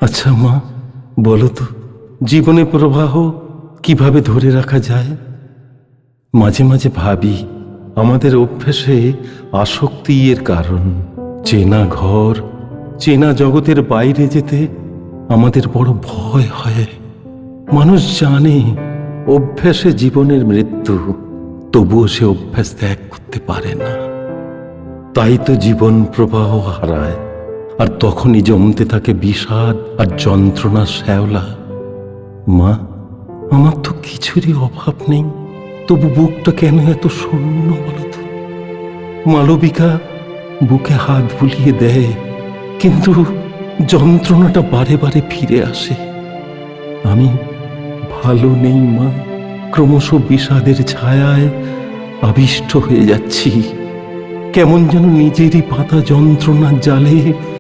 আচ্ছা মা, বলো তো, জীবনে প্রবাহ কিভাবে ধরে রাখা যায়? মাঝে মাঝে ভাবি আমাদের অভ্যেসে আসক্তি এর কারণ। চেনা ঘর, চেনা জগতের বাইরে যেতে আমাদের বড় ভয় হয়। মানুষ জানে অভ্যাসে জীবনের মৃত্যু, তবুও সে অভ্যাস ত্যাগ করতে পারে না। তাই তো জীবন প্রবাহ হারায়, আর তখনই জমতে থাকে বিষাদ আর যন্ত্রণার শ্যাওলা। মা, আমার তো কিছুরই অভাব নেই, তবু বুকটা কেন এত শূন্য বলো তো? মালবিকা বুকে হাত বুলিয়ে দেয়, কিন্তু যন্ত্রণাটা বারে বারে ফিরে আসে। আমি ভালো নেই মা, ক্রমশ বিষাদের ছায়ায় আবিষ্ট হয়ে যাচ্ছি। কেমন যেন নিজেরই পাতা যন্ত্রণার জালে